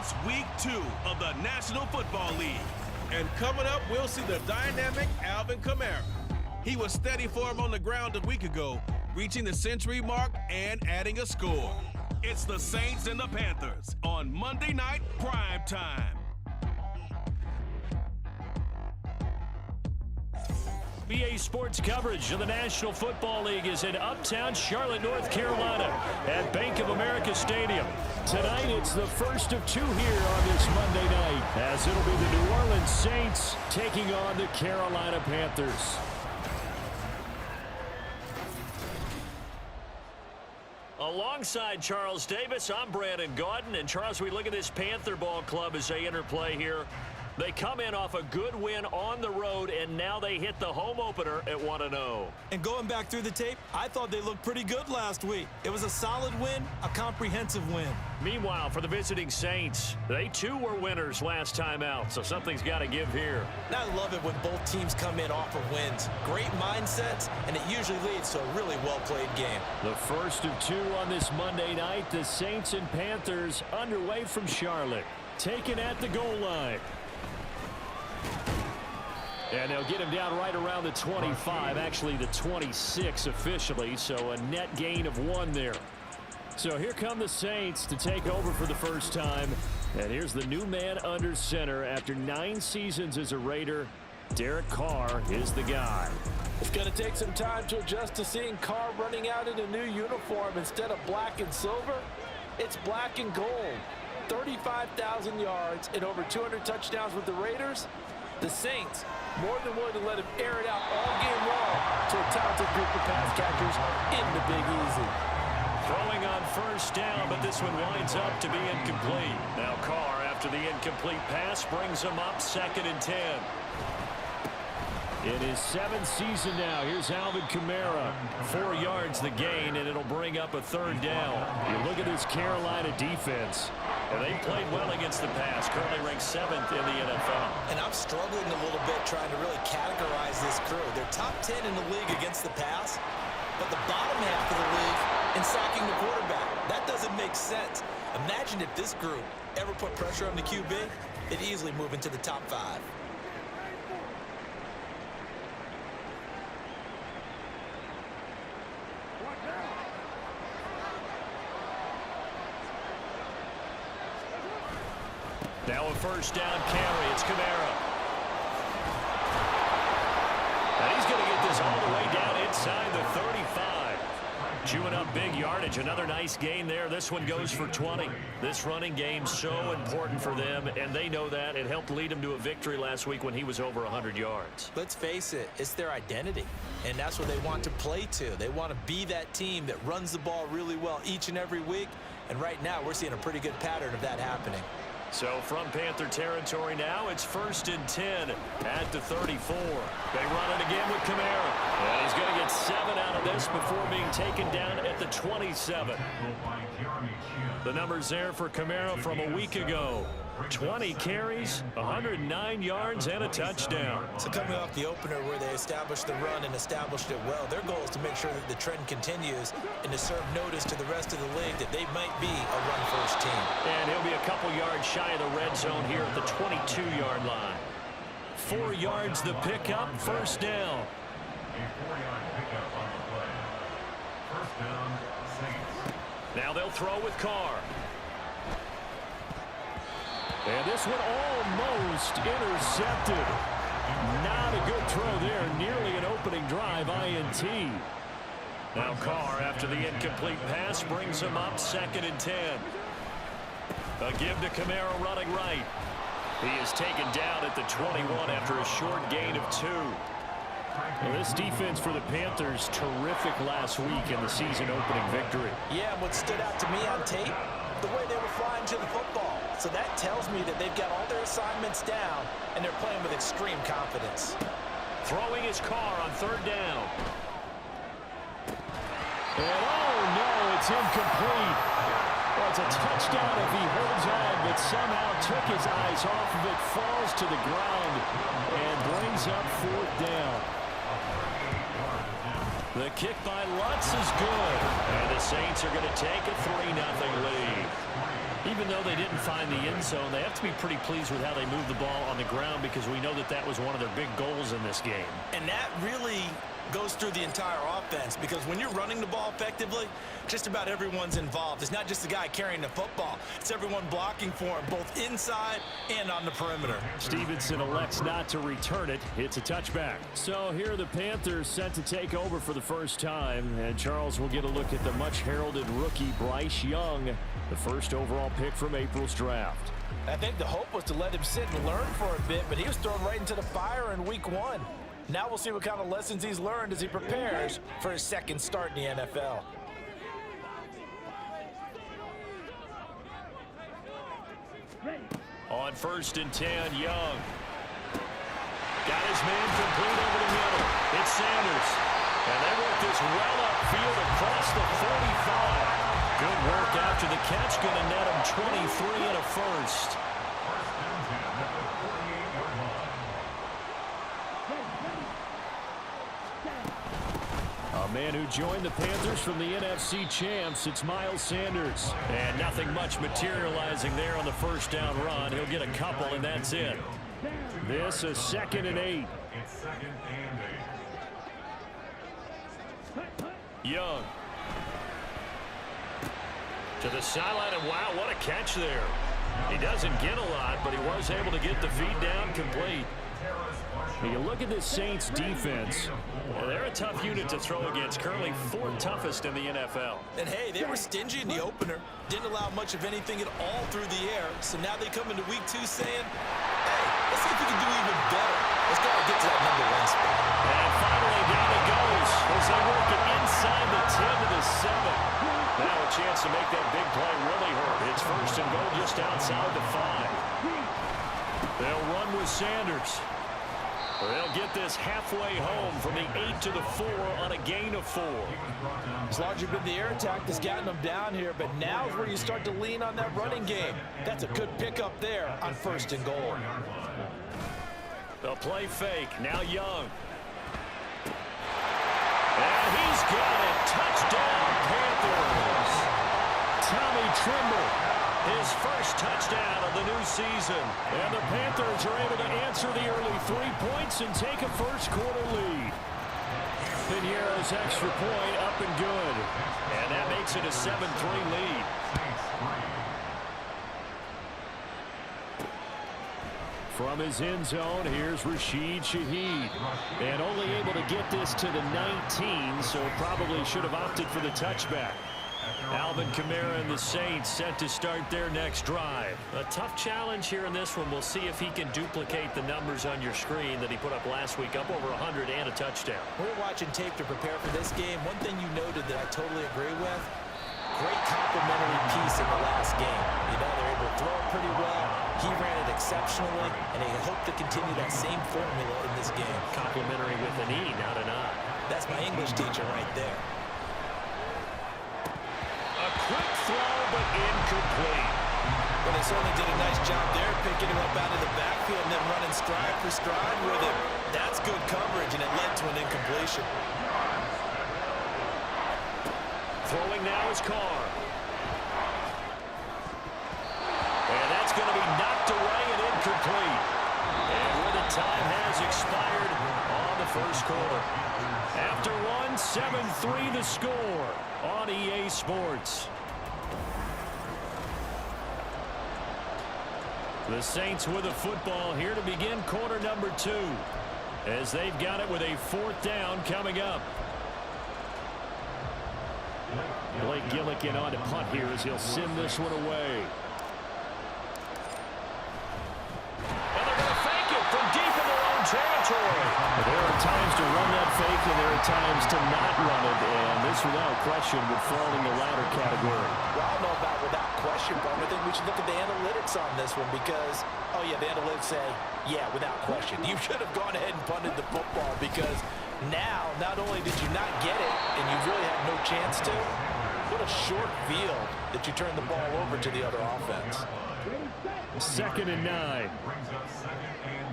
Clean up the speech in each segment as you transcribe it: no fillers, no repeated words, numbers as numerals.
It's week 2 of the National Football League. And coming up, we'll see the dynamic Alvin Kamara. He was steady for him on the ground a week ago, reaching the century mark and adding a score. It's the Saints and the Panthers on Monday Night Prime Time. BA Sports coverage of the National Football League is in uptown Charlotte, North Carolina at Bank of America Stadium. Tonight, it's the first of 2 here on this Monday night, as it'll be the New Orleans Saints taking on the Carolina Panthers. Alongside Charles Davis, I'm Brandon Gaudin. And Charles, we look at this Panther ball club as they interplay here. They come in off a good win on the road, and now they hit the home opener at 1-0. And going back through the tape, I thought they looked pretty good last week. It was a solid win, a comprehensive win. Meanwhile, for the visiting Saints, they too were winners last time out, so something's got to give here. And I love it when both teams come in off of wins. Great mindsets, and it usually leads to a really well-played game. The first of 2 on this Monday night, the Saints and Panthers underway from Charlotte, taken at the goal line. And they'll get him down right around the 25, actually the 26 officially, so a net gain of 1 there. So here come the Saints to take over for the first time. And here's the new man under center after 9 seasons as a Raider. Derek Carr is the guy. It's going to take some time to adjust to seeing Carr running out in a new uniform instead of black and silver. It's black and gold. 35,000 yards and over 200 touchdowns with the Raiders. The Saints more than willing to let him air it out all game long to a talented group of pass catchers in the Big Easy. Throwing on first down, but this one winds up to be incomplete. Now Carr, after the incomplete pass, brings him up 2nd and 10. In his 7th season now, here's Alvin Kamara. 4 yards the gain, and it'll bring up a 3rd down. You look at this Carolina defense, and they played well against the pass, currently ranked 7th in the NFL. And I'm struggling a little bit trying to really categorize this crew. They're top 10 in the league against the pass, but the bottom half of the league in sacking the quarterback. That doesn't make sense. Imagine if this group ever put pressure on the QB, they'd easily move into the top 5. Now a first down carry. It's Kamara. And he's going to get this all the way down inside the 35. Chewing up big yardage. Another nice gain there. This one goes for 20. This running game so important for them, and they know that. It helped lead them to a victory last week when he was over 100 yards. Let's face it, it's their identity, and that's what they want to play to. They want to be that team that runs the ball really well each and every week, and right now we're seeing a pretty good pattern of that happening. So from Panther territory now, it's 1st and 10 at the 34. They run it again with Kamara. And he's going to get 7 out of this before being taken down at the 27. The numbers there for Kamara from a week ago. 20 carries, 109 yards, and a touchdown. So coming off the opener where they established the run and established it well, their goal is to make sure that the trend continues and to serve notice to the rest of the league that they might be a run-first team. And he'll be a couple yards shy of the red zone here at the 22-yard line. 4 yards the pickup, first down. A 4-yard pickup on the play. First down, Saints. Now they'll throw with Carr. And this one almost intercepted. Not a good throw there. Nearly an opening drive INT. Now Carr, after the incomplete pass, brings him up 2nd and 10. A give to Kamara running right. He is taken down at the 21 after a short gain of 2. Well, this defense for the Panthers, terrific last week in the season-opening victory. Yeah, and what stood out to me on tape, the way they were flying to the football. So that tells me that they've got all their assignments down, and they're playing with extreme confidence. Throwing his Carr on 3rd down. And oh no, it's incomplete. Well, it's a touchdown if he holds on, but somehow took his eyes off of it, falls to the ground, and brings up 4th down. The kick by Lutz is good. And the Saints are going to take a 3-0 lead. Even though they didn't find the end zone, they have to be pretty pleased with how they moved the ball on the ground because we know that that was one of their big goals in this game. And that really goes through the entire offense because when you're running the ball effectively, just about everyone's involved. It's not just the guy carrying the football. It's everyone blocking for him, both inside and on the perimeter. Stevenson elects not to return it. It's a touchback. So here are the Panthers set to take over for the first time. And Charles will get a look at the much-heralded rookie Bryce Young, the first overall pick from April's draft. I think the hope was to let him sit and learn for a bit, but he was thrown right into the fire in week 1. Now we'll see what kind of lessons he's learned as he prepares for his second start in the NFL. On 1st and 10, Young. Got his man complete over the middle. It's Sanders. And they work this well upfield across the 45. Good work after the catch. Going to net him 23 and a first. A man who joined the Panthers from the NFC champs, it's Miles Sanders. And nothing much materializing there on the first down run. He'll get a couple, and that's it. This is 2nd and 8. It's 2nd and 8. Young. To the sideline, and wow, what a catch there. He doesn't get a lot, but he was able to get the feed down complete. You look at this Saints defense. They're a tough unit to throw against, currently 4th toughest in the NFL. And hey, they were stingy in the opener. Didn't allow much of anything at all through the air. So now they come into week 2 saying, hey, let's see if we can do even better. Let's go and get to that number 1 spot. And finally down it goes as they work it inside the 10 to the 7. Now a chance to make that big play really hurt. It's 1st and goal just outside the 5. They'll run with Sanders. They'll get this halfway home from the 8 to the 4 on a gain of 4. It's largely been the air attack that's gotten them down here, but now is where you start to lean on that running game. That's a good pickup there on 1st and goal. They'll play fake. Now Young. And he's got it. Touchdown, Panthers. Tommy Tremble, his first touchdown of the new season. And the Panthers are able to answer the early 3 points and take a first-quarter lead. Pinheiro's extra point up and good. And that makes it a 7-3 lead. From his end zone, here's Rashid Shaheed. And only able to get this to the 19, so probably should have opted for the touchback. Alvin Kamara and the Saints set to start their next drive. A tough challenge here in this one. We'll see if he can duplicate the numbers on your screen that he put up last week, up over 100 and a touchdown. We're watching tape to prepare for this game. One thing you noted that I totally agree with, great complimentary piece in the last game. You know, they're able to throw it pretty well. He ran it exceptionally, and they hope to continue that same formula in this game. Complimentary with an E, not an I. That's my English teacher right there. A quick throw, but incomplete. Well, they certainly did a nice job there, picking him up out of the backfield and then running stride for stride with him. That's good coverage, and it led to an incompletion. Throwing now is Carr. And that's going to be knocked away and incomplete. And where the time has expired on the first quarter. After one, 7-3 the score on EA Sports. The Saints with the football here to begin quarter number 2. As they've got it with a 4th down coming up. Blake Gillikin on to punt here as he'll send this one away. And they're going to fake it from deep in their own territory. There are times to run that fake and there are times to not run it. And this, without question, would fall in the latter category. Well, I don't know about without question, but I think we should look at the analytics on this one because, oh yeah, the analytics say, yeah, without question. You should have gone ahead and punted the football because now, not only did you not get it and you really had no chance to, what a short field that you turn the ball over to the other offense. 2nd and 9. Brings up 2nd and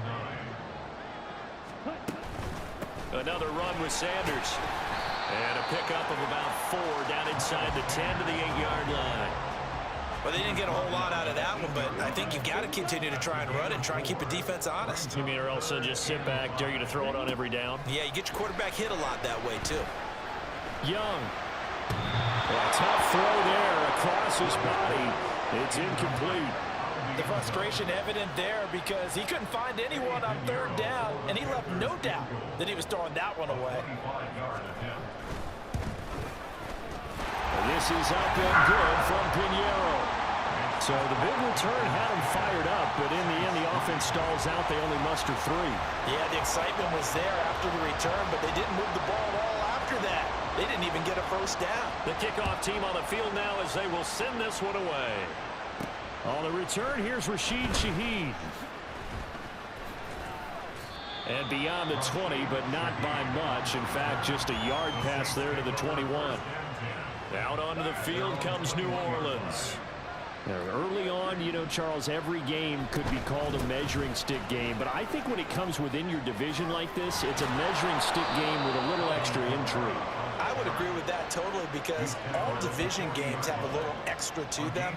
9. Another run with Sanders. And a pickup of about 4 down inside the 10 to the 8-yard line. Well, they didn't get a whole lot out of that one, but I think you've got to continue to try and run and try and keep the defense honest. You mean, or else they'll just sit back, dare you to throw it on every down? Yeah, you get your quarterback hit a lot that way, too. Young. A tough throw there across his body. It's incomplete. The frustration evident there because he couldn't find anyone on third down, and he left no doubt that he was throwing that one away. This is up and good from Pinheiro. So the big return had him fired up, but in the end, the offense stalls out. They only muster 3. Yeah, the excitement was there after the return, but they didn't move the ball at all after that. They didn't even get a first down. The kickoff team on the field now as they will send this one away. On the return, here's Rashid Shaheed. And beyond the 20, but not by much. In fact, just a yard pass there to the 21. Out onto the field comes New Orleans. Now, early on, you know, Charles, every game could be called a measuring stick game. But I think when it comes within your division like this, it's a measuring stick game with a little extra intrigue. I would agree with that totally because all division games have a little extra to them.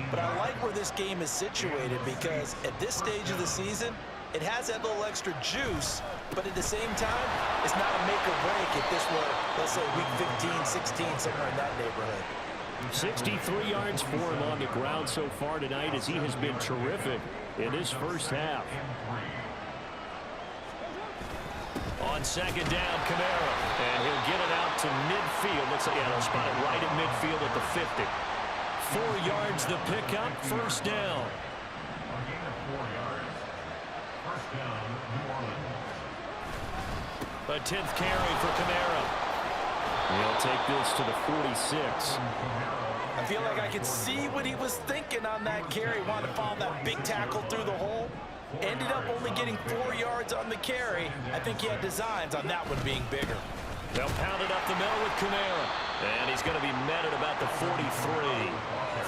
But I like where this game is situated because at this stage of the season, it has that little extra juice, but at the same time, it's not a make or break if this were, let's say, week 15, 16, somewhere in that neighborhood. 63 yards for him on the ground so far tonight as he has been terrific in this first half. On second down, Kamara, and he'll get it out to midfield. Looks like, yeah, they'll spot it right at midfield at the 50. 4 yards the pickup, first down. A 10th carry for Kamara. He'll take this to the 46. I feel like I could see what he was thinking on that carry. Wanted to follow that big tackle through the hole. Ended up only getting 4 yards on the carry. I think he had designs on that one being bigger. They'll pound it up the middle with Kamara. And he's going to be met at about the 43.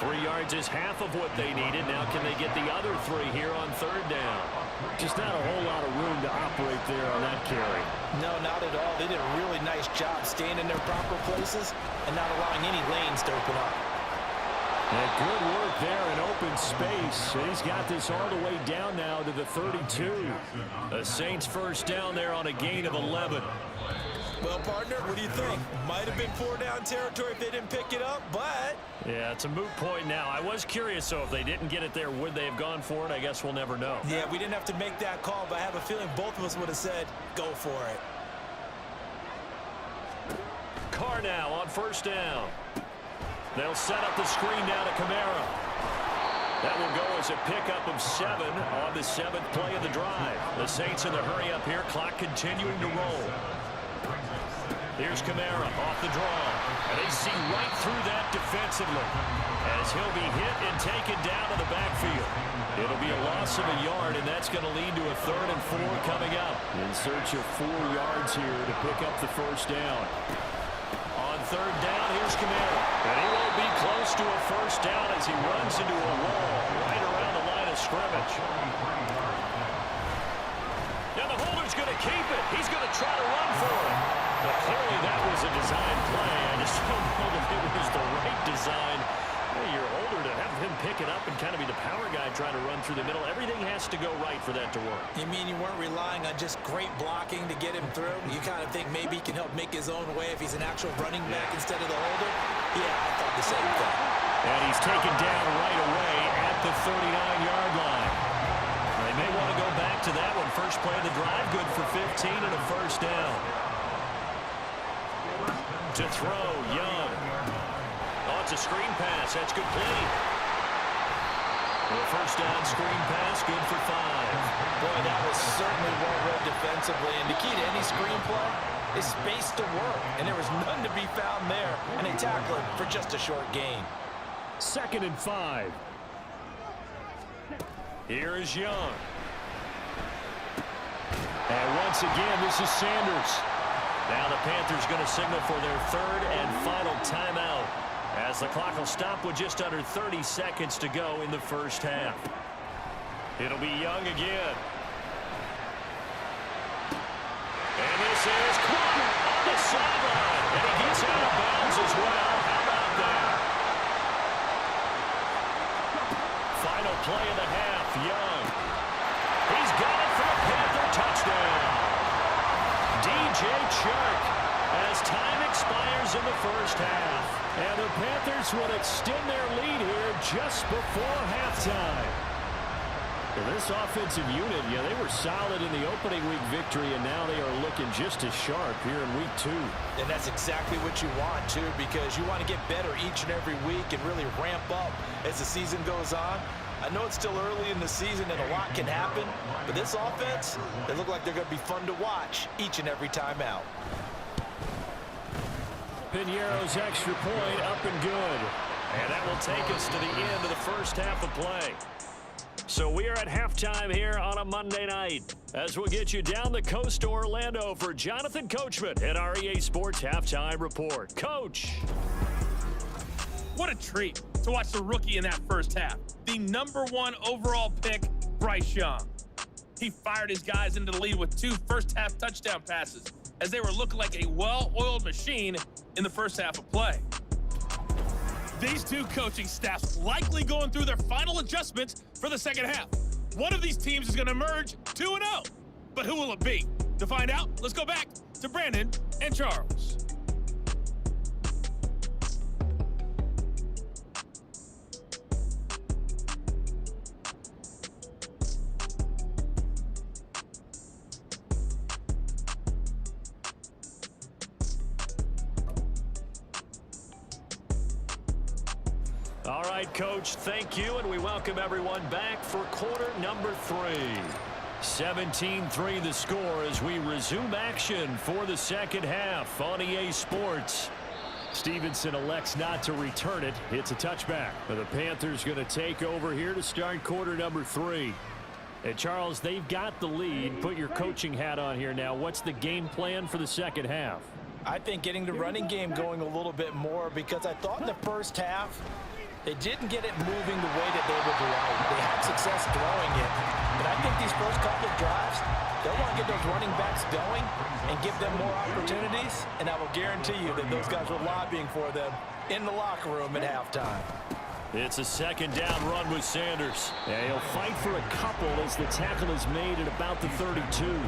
3 yards is half of what they needed. Now can they get the other 3 here on third down? Just not a whole lot of room to operate there on that carry. No, not at all. They did a really nice job staying in their proper places and not allowing any lanes to open up. And good work there in open space. And he's got this all the way down now to the 32. The Saints first down there on a gain of 11. Well, partner, what do you think? Might have been 4-down territory if they didn't pick it up, but... Yeah, it's a moot point now. I was curious, so if they didn't get it there, would they have gone for it? I guess we'll never know. Yeah, we didn't have to make that call, but I have a feeling both of us would have said, go for it. Carr now on first down. They'll set up the screen now to Kamara. That will go as a pickup of 7 on the 7th play of the drive. The Saints in the hurry up here, clock continuing to roll. Here's Kamara off the draw. And they see right through that defensively as he'll be hit and taken down to the backfield. It'll be a loss of a yard, and that's going to lead to a 3rd and 4 coming up. In search of 4 yards here to pick up the first down. On third down, here's Kamara. And he won't be close to a first down as he runs into a wall right around the line of scrimmage. Now the holder's going to keep it. He's going to try to run for it. But clearly that was a design play. I just don't know if it was the right design. Hey, you're older to have him pick it up and kind of be the power guy trying to run through the middle. Everything has to go right for that to work. You mean you weren't relying on just great blocking to get him through? You kind of think maybe he can help make his own way if he's an actual running back instead of the holder? Yeah, I thought the same thing. And he's taken down right away at the 39-yard line. They may want to go back to that one. First play of the drive, good for 15 and a first down. To throw, Young. Oh, it's a screen pass. That's complete. The first down screen pass, good for 5. Boy, that was certainly well read defensively. And the key to any screen play is space to work. And there was none to be found there. And they tackle it for just a short gain. 2nd and 5. Here is Young. And once again, this is Sanders. Now the Panthers going to signal for their 3rd and final timeout as the clock will stop with just under 30 seconds to go in the first half. It'll be Young again. And this is caught on the sideline. And he gets out of bounds as well. How about that? play of the half. Young. He's got it for a Panther touchdown. DJ Chark as time expires in the first half. And the Panthers will extend their lead here just before halftime. Well, this offensive unit, they were solid in the opening week victory, and now they are looking just as sharp here in week 2. And that's exactly what you want, too, because you want to get better each and every week and really ramp up as the season goes on. I know it's still early in the season and a lot can happen, but this offense, they look like they're going to be fun to watch each and every time out. Piñeiro's extra point up and good. And that will take us to the end of the first half of play. So we are at halftime here on a Monday night as we'll get you down the coast to Orlando for Jonathan Coachman at our EA Sports Halftime Report. Coach. What a treat to watch the rookie in that first half. The #1 overall pick, Bryce Young. He fired his guys into the lead with 2 first-half touchdown passes as they were looking like a well-oiled machine in the first half of play. These 2 coaching staffs likely going through their final adjustments for the second half. One of these teams is going to emerge 2-0. But who will it be? To find out, let's go back to Brandon and Charles. All right, Coach, thank you, and we welcome everyone back for quarter number 3. 17-3 the score as we resume action for the second half on EA Sports. Stevenson elects not to return it. It's a touchback. The Panthers going to take over here to start quarter number 3. And Charles, they've got the lead. Put your coaching hat on here now. What's the game plan for the second half? I think getting the running game going a little bit more because I thought in the first half they didn't get it moving the way that they would like. They had success throwing it. But I think these first couple of drives, they'll want to get those running backs going and give them more opportunities. And I will guarantee you that those guys were lobbying for them in the locker room at halftime. It's a second down run with Sanders. Yeah, he'll fight for a couple as the tackle is made at about the 32.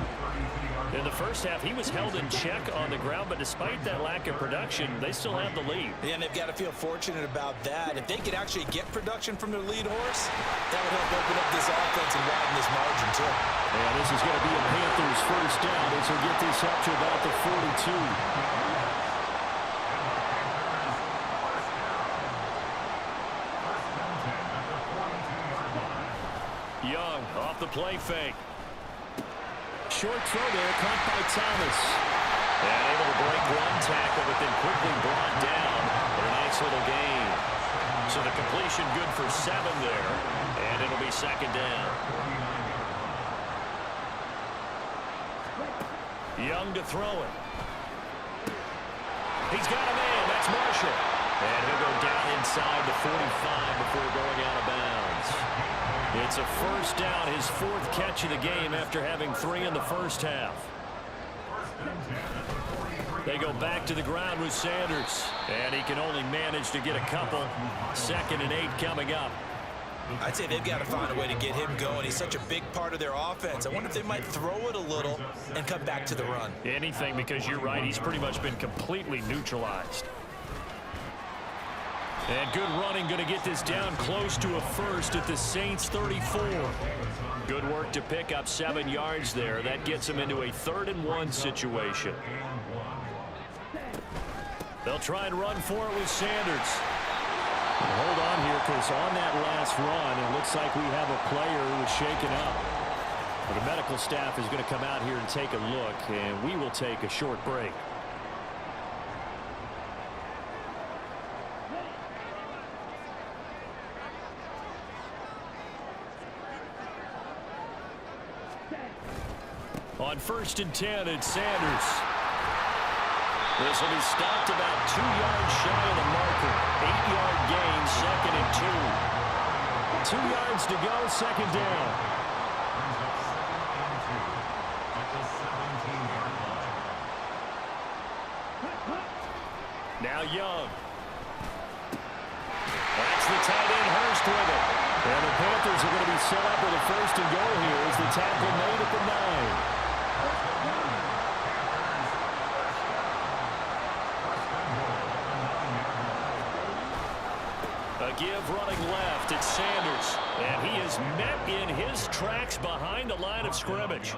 In the first half, he was held in check on the ground, but despite that lack of production, they still have the lead. Yeah, and they've got to feel fortunate about that. If they could actually get production from their lead horse, that would help open up this offense and widen this margin, too. Yeah, this is going to be a Panthers first down as he'll get this up to about the 42. Young off the play fake. Short throw there, caught by Thomas. And able to break one tackle, but then quickly brought down for a nice little gain. So the completion good for 7 there, and it'll be second down. Young to throw it. He's got a man, that's Marshall. And he'll go down inside the 45 before going out of bounds. It's a first down, his 4th catch of the game after having 3 in the first half. They go back to the ground with Sanders, and he can only manage to get a couple. 2nd and 8 coming up. I'd say they've got to find a way to get him going. He's such a big part of their offense. I wonder if they might throw it a little and come back to the run. Anything, because you're right, he's pretty much been completely neutralized. And good running, going to get this down close to a first at the Saints 34. Good work to pick up 7 yards there. That gets them into a 3rd and 1 situation. They'll try and run for it with Sanders. And hold on here, because on that last run, it looks like we have a player who is shaken up. But the medical staff is going to come out here and take a look, and we will take a short break. On 1st and 10, it's Sanders. This will be stopped about 2 yards shy of the marker. 8-yard gain, 2nd and 2. 2 yards to go, 2nd down. Now Young. That's the tight end, Hurst with it. And the Panthers are going to be set up with a first and goal here as the tackle made at the 9. A give running left, it's Sanders, and he is met in his tracks behind the line of scrimmage.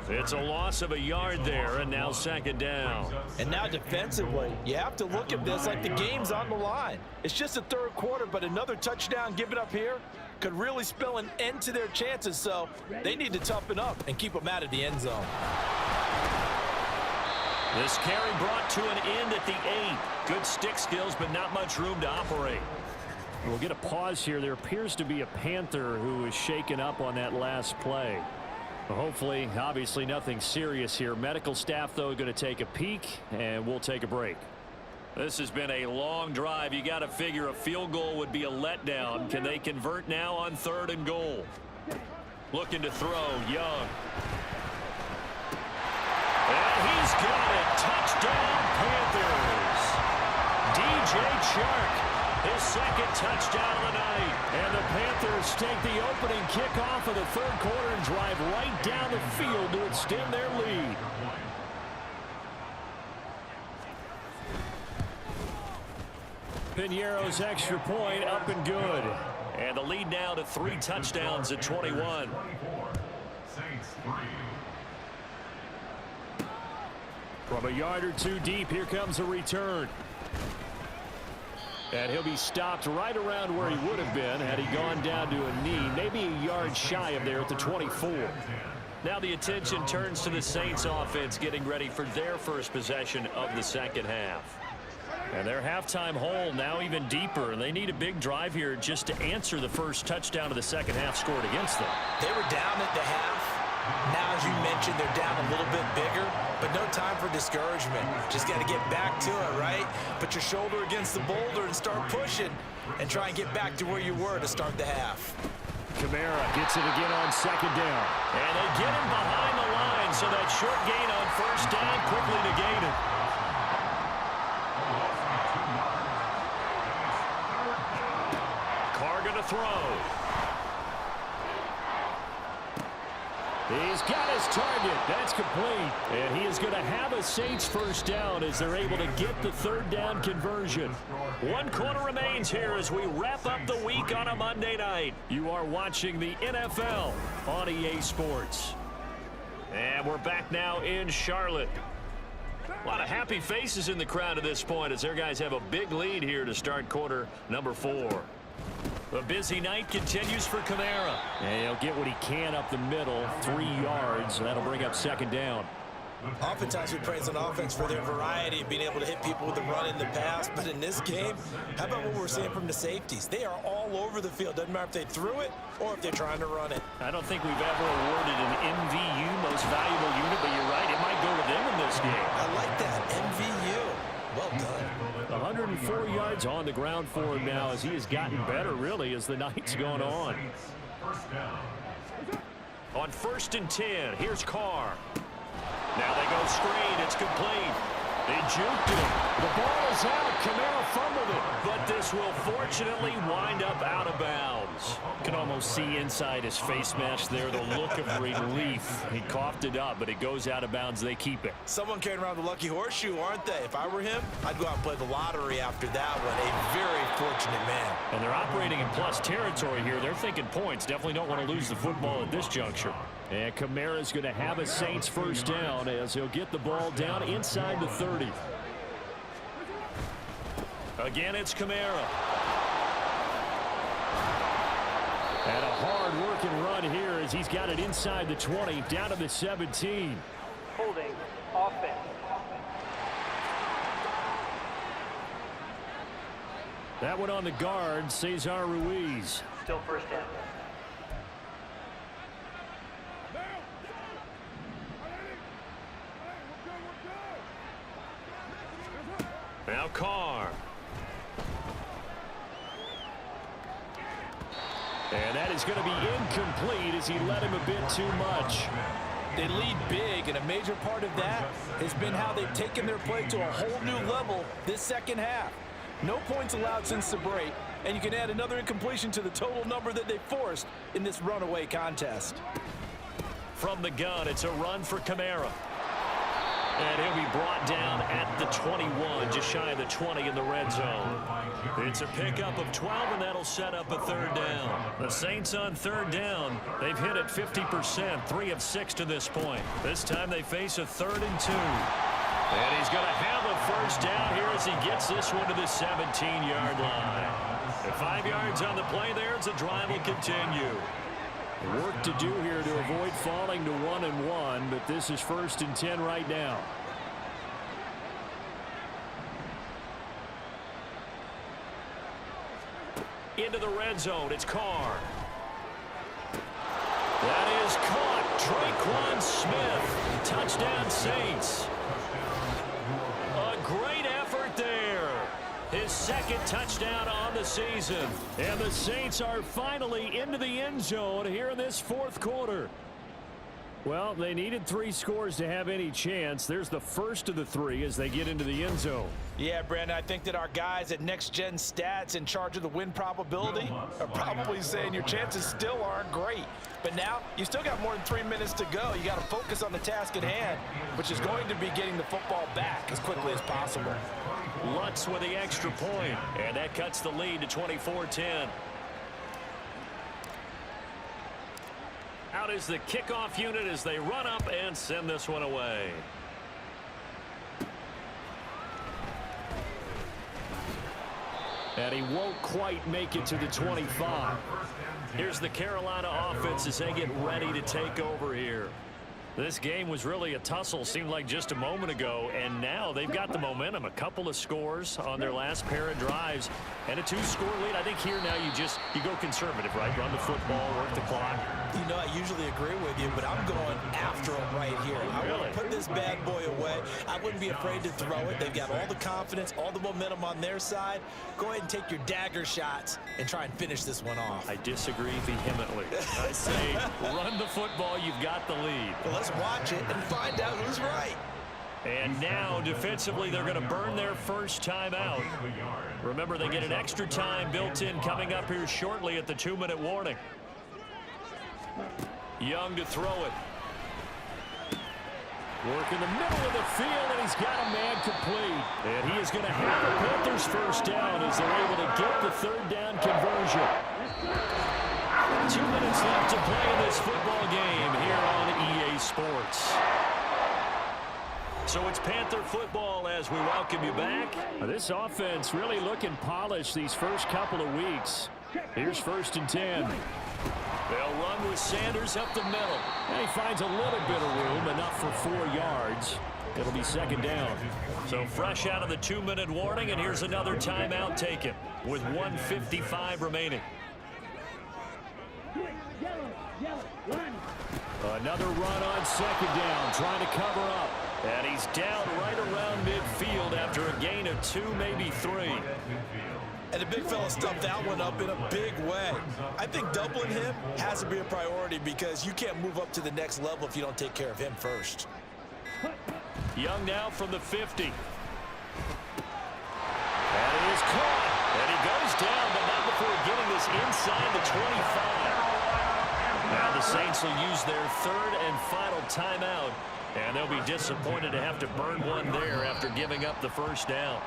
It's a loss of a yard there, and now second down. And now defensively, you have to look at this like the game's on the line. It's just the third quarter, but another touchdown given up here could really spell an end to their chances, so they need to toughen up and keep them out of the end zone. This carry brought to an end at the 8. Good stick skills, but not much room to operate. We'll get a pause here. There appears to be a Panther who is shaken up on that last play. Hopefully, obviously nothing serious here. Medical staff, though, going to take a peek, and we'll take a break. This has been a long drive. You got to figure a field goal would be a letdown. Can they convert now on 3rd and goal? Looking to throw, Young. And he's got it. Touchdown, Panthers. DJ Chark. His second touchdown of the night. And the Panthers take the opening kickoff of the third quarter and drive right down the field to extend their lead. Piñeiro's extra point up and good. And the lead now to 3 touchdowns at 21. From a yard or 2 deep, here comes a return. And he'll be stopped right around where he would have been had he gone down to a knee, maybe a yard shy of there at the 24. Now the attention turns to the Saints offense getting ready for their first possession of the second half. And their halftime hole now even deeper, and they need a big drive here just to answer the first touchdown of the second half scored against them. They were down at the half. Now, as you mentioned, they're down a little bit bigger, but no time for discouragement. Just got to get back to it, right? Put your shoulder against the boulder and start pushing and try and get back to where you were to start the half. Kamara gets it again on second down. And they get him behind the line, so that short gain on first down quickly negated. Carr going to throw. He's got his target. That's complete. And he is going to have a Saints first down as they're able to get the third down conversion. 1 quarter remains here as we wrap up the week on a Monday night. You are watching the NFL on EA Sports. And we're back now in Charlotte. A lot of happy faces in the crowd at this point as their guys have a big lead here to start quarter number 4. A busy night continues for Kamara. And he'll get what he can up the middle, 3 yards. That'll bring up second down. Oftentimes we praise an offense for their variety of being able to hit people with the run in the pass. But in this game, how about what we're seeing from the safeties? They are all over the field. Doesn't matter if they threw it or if they're trying to run it. I don't think we've ever awarded an MVU, most valuable unit, but you're right, it might go to them in this game. I like that, MVU. Well done. 104 yards on the ground for him now as he has gotten better, really, as the night's gone on. On 1st and 10, here's Carr. Now they go screen. It's complete. They juked him. The ball is out. Kamara fumbled it. But this will fortunately wind up out of bounds. Can almost see inside his face mask there the look of relief. He coughed it up, but it goes out of bounds. They keep it. Someone carrying around the lucky horseshoe, aren't they? If I were him, I'd go out and play the lottery after that one. A very fortunate man. And they're operating in plus territory here. They're thinking points. Definitely don't want to lose the football at this juncture. And Kamara's going to have a Saints first down as he'll get the ball down inside the 30. Again, it's Kamara. And a hard-working run here as he's got it inside the 20, down to the 17. Holding offense. That one on the guard, Cesar Ruiz. Still first down. Now Carr. And that is going to be incomplete as he led him a bit too much. They lead big, and a major part of that has been how they've taken their play to a whole new level this second half. No points allowed since the break, and you can add another incompletion to the total number that they forced in this runaway contest. From the gun, it's a run for Kamara. And he'll be brought down at the 21, just shy of the 20 in the red zone. It's a pickup of 12, and that'll set up a third down. The Saints on third down. They've hit it 50%, 3 of 6 to this point. This time they face a 3rd and 2. And he's going to have a first down here as he gets this one to the 17-yard line. At 5 yards on the play there, the drive will continue. Work to do here to avoid falling to 1-1, but this is 1st and 10 right now. Into the red zone, it's Carr. That is caught. Traquan Smith. Touchdown, Saints. A great effort there. His 2nd touchdown on the season. And the Saints are finally into the end zone here in this 4th quarter. Well, they needed 3 scores to have any chance. There's the first of the 3 as they get into the end zone. Yeah, Brandon, I think that our guys at Next Gen Stats in charge of the win probability are probably saying your chances still aren't great. But now you still got more than 3 minutes to go. You got to focus on the task at hand, which is going to be getting the football back as quickly as possible. Lutz with the extra point, and that cuts the lead to 24-10. Out is the kickoff unit as they run up and send this one away. And he won't quite make it to the 25. Here's the Carolina offense as they get ready to take over here. This game was really a tussle, seemed like just a moment ago, and now they've got the momentum. A couple of scores on their last pair of drives and a 2-score lead. I think here now you go conservative, right? Run the football, work the clock. You know, I usually agree with you, but I'm going after him right here. I want to put this bad boy away. I wouldn't be afraid to throw it. They've got all the confidence, all the momentum on their side. Go ahead and take your dagger shots and try and finish this one off. I disagree vehemently. I say run the football. You've got the lead. Well, let's watch it and find out who's right. And now, defensively, they're going to burn their first time out. Remember, they get an extra time built in coming up here shortly at the 2-minute warning. Young to throw it. Work in the middle of the field, and he's got a man complete. And he is going to have the Panthers first down as they're able to get the 3rd down conversion. 2 minutes left to play in this football game here on EA Sports. So it's Panther football as we welcome you back. This offense really looking polished these first couple of weeks. Here's 1st and 10. They'll run with Sanders up the middle. And he finds a little bit of room, enough for 4 yards. It'll be 2nd down. So fresh out of the 2-minute warning, and here's another timeout taken with 1:55 remaining. Another run on 2nd down, trying to cover up. And he's down right around midfield after a gain of 2, maybe 3. And the big fella stuffed that one up in a big way. I think doubling him has to be a priority because you can't move up to the next level if you don't take care of him first. Young now from the 50. That is caught. And he goes down, but not before getting this inside the 25. Now the Saints will use their 3rd and final timeout. And they'll be disappointed to have to burn one there after giving up the first down.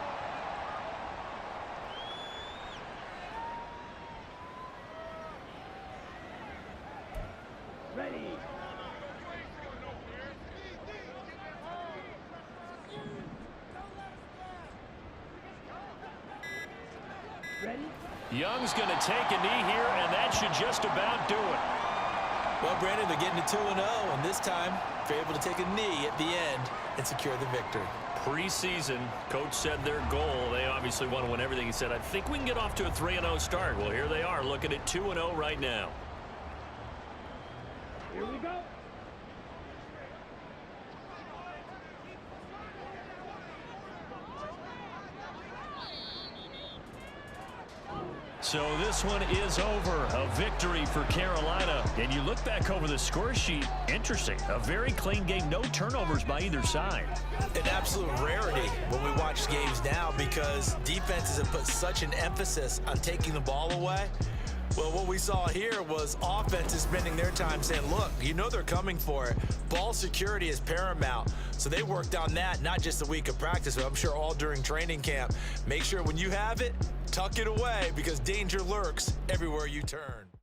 Young's going to take a knee here, and that should just about do it. Well, Brandon, they're getting to 2-0, and this time they're able to take a knee at the end and secure the victory. Preseason, coach said their goal, they obviously want to win everything. He said, I think we can get off to a 3-0 start. Well, here they are looking at 2-0 right now. Here we go. So this one is over. A victory for Carolina. And you look back over the score sheet. Interesting. A very clean game. No turnovers by either side. An absolute rarity when we watch games now because defenses have put such an emphasis on taking the ball away. Well, what we saw here was offenses spending their time saying, look, you know they're coming for it. Ball security is paramount. So they worked on that, not just a week of practice, but I'm sure all during training camp. Make sure when you have it, tuck it away because danger lurks everywhere you turn.